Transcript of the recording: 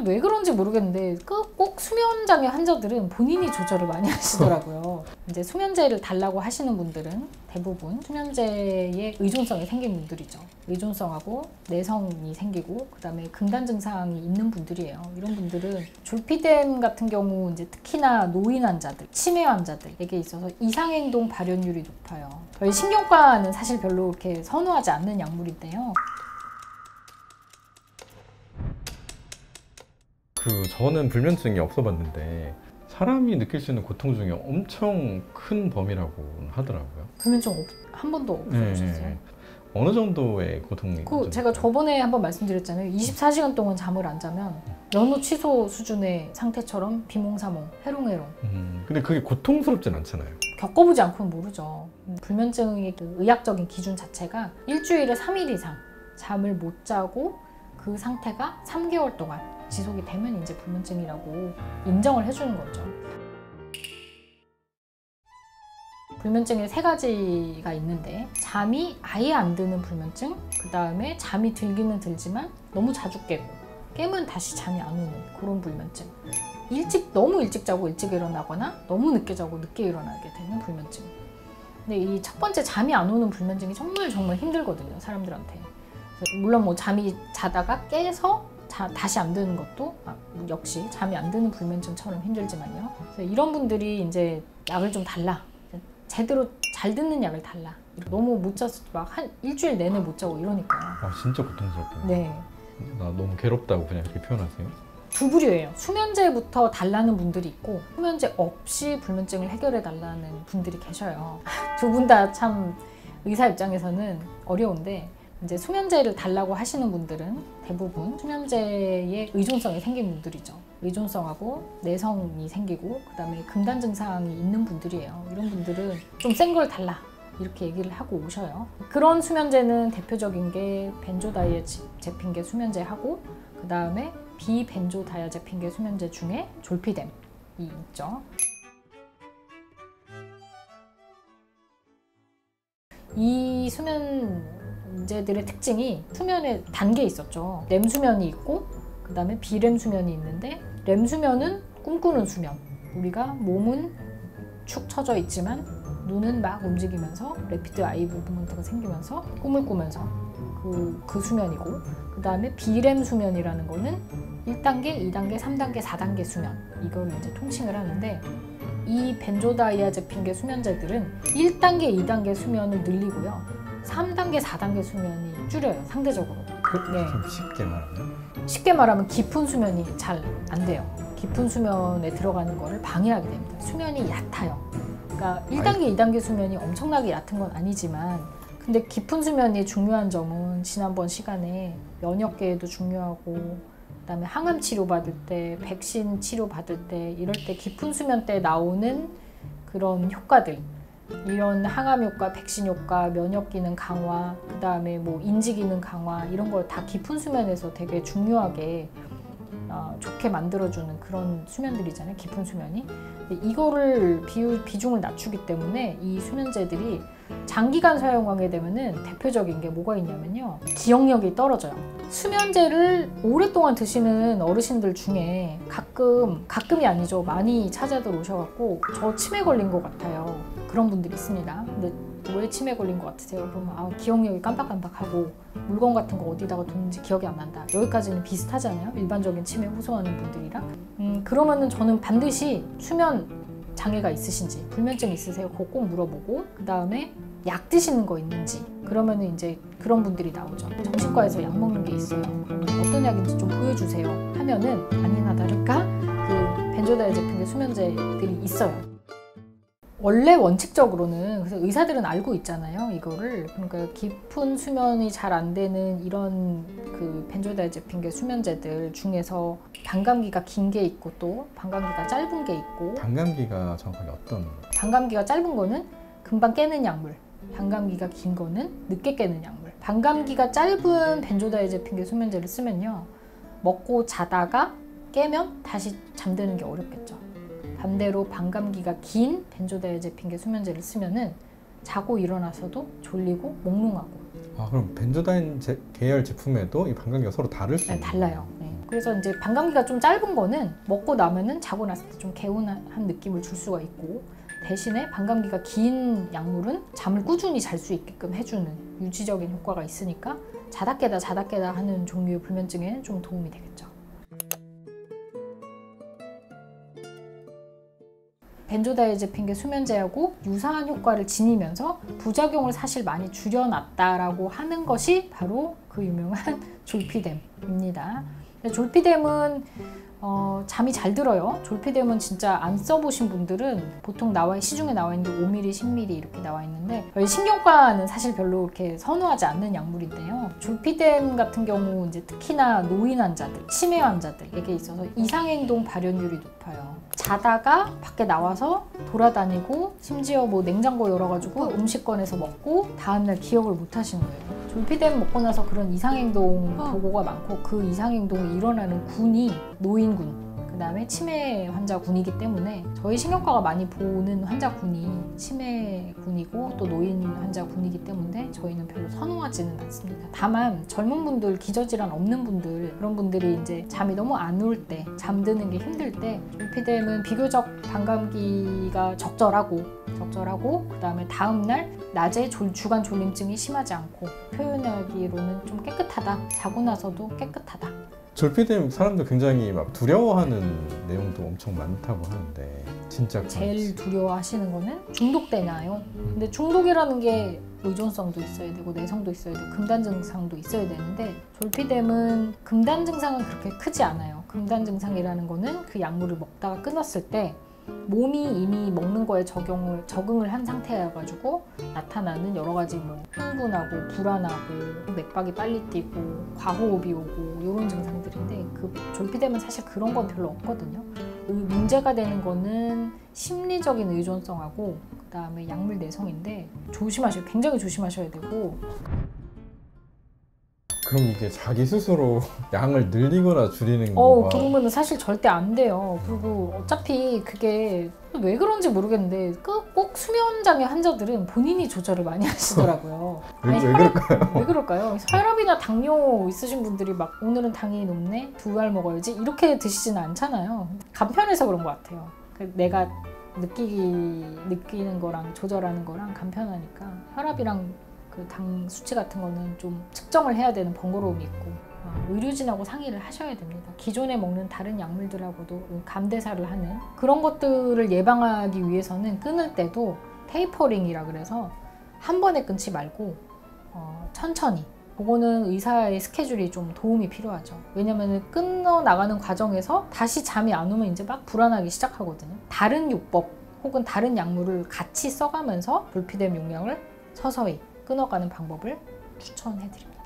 왜 그런지 모르겠는데 꼭 수면장애 환자들은 본인이 조절을 많이 하시더라고요. 이제 수면제를 달라고 하시는 분들은 대부분 수면제에 의존성이 생긴 분들이죠. 의존성하고 내성이 생기고 그다음에 금단 증상이 있는 분들이에요. 이런 분들은 졸피뎀 같은 경우 이제 특히나 노인 환자들, 치매 환자들에게 있어서 이상행동 발현율이 높아요. 저희 신경과는 사실 별로 이렇게 선호하지 않는 약물인데요. 저는 불면증이 없어봤는데 사람이 느낄 수 있는 고통 중에 엄청 큰 범위라고 하더라고요. 불면증 한 번도 없으셨어요? 네. 어느 정도의 고통이? 제가 저번에 한번 말씀드렸잖아요. 24시간 동안 잠을 안 자면 면허 취소 수준의 상태처럼 비몽사몽, 해롱해롱. 근데 그게 고통스럽진 않잖아요. 겪어보지 않고는 모르죠. 불면증의 그 의학적인 기준 자체가 일주일에 3일 이상 잠을 못 자고 그 상태가 3개월 동안 지속이 되면 이제 불면증이라고 인정을 해주는 거죠. 불면증에 3가지가 있는데 잠이 아예 안 드는 불면증, 그 다음에 잠이 들기는 들지만 너무 자주 깨면 다시 잠이 안 오는 그런 불면증. 너무 일찍 자고 일찍 일어나거나 너무 늦게 자고 늦게 일어나게 되는 불면증. 근데 이 첫 번째 잠이 안 오는 불면증이 정말 힘들거든요, 사람들한테. 물론 뭐 잠이 자다가 깨서 다시 안 드는 것도 역시 잠이 안 드는 불면증처럼 힘들지만요. 그래서 이런 분들이 이제 약을 좀 달라. 제대로 잘 듣는 약을 달라. 너무 못 자서 막 일주일 내내 못 자고 이러니까. 진짜 고통스럽다. 네. 나 너무 괴롭다고 그냥 이렇게 표현하세요? 두 부류예요. 수면제부터 달라는 분들이 있고 수면제 없이 불면증을 해결해 달라는 분들이 계셔요. 두 분 다 참 의사 입장에서는 어려운데 이제 수면제를 달라고 하시는 분들은 대부분 수면제에 의존성이 생긴 분들이죠. 의존성하고 내성이 생기고 그다음에 금단 증상이 있는 분들이에요. 이런 분들은 좀 센 걸 달라 이렇게 얘기를 하고 오셔요. 그런 수면제는 대표적인 게 벤조다이아제핑계 수면제하고 그 다음에 비벤조다이아제핑계 수면제 중에 졸피뎀이 있죠. 이 수면제들의 특징이 수면에 단계 있었죠. 렘 수면이 있고 그 다음에 비렘 수면이 있는데 렘 수면은 꿈꾸는 수면. 우리가 몸은 축 처져 있지만 눈은 막 움직이면서 레피드 아이 무브먼트가 생기면서 꿈을 꾸면서 그 수면이고 그 다음에 비렘 수면이라는 거는 1단계, 2단계, 3단계, 4단계 수면 이걸 이제 통칭을 하는데 이 벤조다이아제핑계 수면제들은 1단계, 2단계 수면을 늘리고요 3단계, 4단계 수면이 줄여요 상대적으로. 네. 좀 쉽게 말하면 깊은 수면이 잘 안 돼요. 깊은 수면에 들어가는 거를 방해하게 됩니다. 수면이 얕아요. 그러니까 1단계, 2단계 수면이 엄청나게 얕은 건 아니지만 근데 깊은 수면이 중요한 점은 지난번 시간에 면역계에도 중요하고 그다음에 항암 치료 받을 때, 백신 치료 받을 때 이럴 때 깊은 수면 때 나오는 그런 효과들 이런 항암 효과, 백신 효과, 면역 기능 강화, 그다음에 뭐 인지 기능 강화 이런 걸 다 깊은 수면에서 되게 중요하게 좋게 만들어주는 그런 수면들이잖아요. 깊은 수면이. 이거를 비중을 낮추기 때문에 이 수면제들이 장기간 사용하게 되면은 대표적인 게 뭐가 있냐면요. 기억력이 떨어져요. 수면제를 오랫동안 드시는 어르신들 중에 가끔이 아니죠. 많이 찾아들 오셔갖고 저 치매 걸린 것 같아요. 그런 분들이 있습니다. 근데 왜 치매 걸린 것 같으세요? 그러면 기억력이 깜빡깜빡하고 물건 같은 거 어디다가 뒀는지 기억이 안 난다. 여기까지는 비슷하잖아요. 일반적인 치매 호소하는 분들이랑. 그러면은 저는 반드시 수면 장애가 있으신지 불면증 있으세요? 그거 꼭 물어보고 그 다음에 약 드시는 거 있는지 그러면은 이제 그런 분들이 나오죠. 정신과에서 약 먹는 게 있어요. 어떤 약인지 좀 보여주세요 하면은 아니나 다를까 그 벤조다이아제핑계 수면제들이 있어요. 원래 원칙적으로는 그래서 의사들은 알고 있잖아요. 이거를 그러니까 깊은 수면이 잘 안 되는 이런 그 벤조다이아제핑계 수면제들 중에서 반감기가 긴 게 있고 또 반감기가 짧은 게 있고. 반감기가 정확하게 어떤? 반감기가 짧은 거는 금방 깨는 약물, 반감기가 긴 거는 늦게 깨는 약물. 반감기가 짧은 벤조다이아제핑계 수면제를 쓰면요 먹고 자다가 깨면 다시 잠드는 게 어렵겠죠. 반대로 반감기가 긴 벤조다이아제핑계 수면제를 쓰면은 자고 일어나서도 졸리고 몽롱하고. 그럼 벤조다인 계열 제품에도 이 반감기가 서로 다를 수 있나요? 달라요. 네. 그래서 이제 반감기가 좀 짧은 거는 먹고 나면은 자고 났을 때 좀 개운한 느낌을 줄 수가 있고, 대신에 반감기가 긴 약물은 잠을 꾸준히 잘 수 있게끔 해주는 유지적인 효과가 있으니까 자다 깨다 하는 종류의 불면증에는 좀 도움이 되겠죠. 벤조다이아제핀계 수면제하고 유사한 효과를 지니면서 부작용을 사실 많이 줄여놨다라고 하는 것이 바로 그 유명한 졸피뎀입니다. 졸피뎀은 잠이 잘 들어요. 졸피뎀은 진짜 안 써보신 분들은 보통 시중에 나와 있는 게 5ml, 10ml 이렇게 나와 있는데, 저희 신경과는 사실 별로 이렇게 선호하지 않는 약물인데요. 졸피뎀 같은 경우 이제 특히나 노인 환자들, 치매 환자들에게 있어서 이상행동 발현율이 높아요. 자다가 밖에 나와서 돌아다니고, 심지어 뭐 냉장고 열어가지고 음식 꺼내서 먹고 다음날 기억을 못 하시는 거예요. 졸피뎀 먹고 나서 그런 이상행동 보고가 많고, 그 이상행동이 일어나는 군이 노인군, 그 다음에 치매 환자군이기 때문에 저희 신경과가 많이 보는 환자군이 치매군이고 또 노인 환자군이기 때문에 저희는 별로 선호하지는 않습니다. 다만 젊은 분들, 기저질환 없는 분들, 그런 분들이 이제 잠이 너무 안 올 때, 잠드는 게 힘들 때 졸피뎀은 비교적 반감기가 적절하고 그 다음에 다음날 낮에 주간 졸림증이 심하지 않고, 표현하기로는 좀 깨끗하다, 자고 나서도 깨끗하다. 졸피뎀 사람들 굉장히 막 두려워하는 내용도 엄청 많다고 하는데 진짜 제일 두려워하시는 거는 중독되나요? 근데 중독이라는 게 의존성도 있어야 되고 내성도 있어야 되고 금단 증상도 있어야 되는데, 졸피뎀은 금단 증상은 그렇게 크지 않아요. 금단 증상이라는 거는 그 약물을 먹다가 끊었을 때 몸이 이미 먹는 거에 적응을 한 상태여가지고 나타나는 여러 가지 뭐 흥분하고 불안하고 맥박이 빨리 뛰고 과호흡이 오고 이런 증상들인데, 그 졸피뎀은 사실 그런 건 별로 없거든요. 문제가 되는 거는 심리적인 의존성하고 그 다음에 약물 내성인데, 굉장히 조심하셔야 되고. 그럼 이게 자기 스스로 양을 늘리거나 줄이는 거가 그러면 사실 절대 안 돼요. 그리고 어차피 그게 왜 그런지 모르겠는데 꼭 수면장애 환자들은 본인이 조절을 많이 하시더라고요. 왜 그럴까요? 왜 그럴까요? 혈압이나 당뇨 있으신 분들이 막 오늘은 당이 높네, 2알 먹어야지 이렇게 드시지는 않잖아요. 간편해서 그런 것 같아요. 내가 느끼는 거랑 조절하는 거랑 간편하니까. 혈압이랑 그 당 수치 같은 거는 좀 측정을 해야 되는 번거로움이 있고, 의료진하고 상의를 하셔야 됩니다. 기존에 먹는 다른 약물들하고도 감대사를 하는 그런 것들을 예방하기 위해서는 끊을 때도 테이퍼링이라 그래서 한 번에 끊지 말고 천천히. 그거는 의사의 스케줄이 좀 도움이 필요하죠. 왜냐면 끊어 나가는 과정에서 다시 잠이 안 오면 이제 막 불안하기 시작하거든요. 다른 요법 혹은 다른 약물을 같이 써가면서 졸피뎀 용량을 서서히 끊어가는 방법을 추천해드립니다.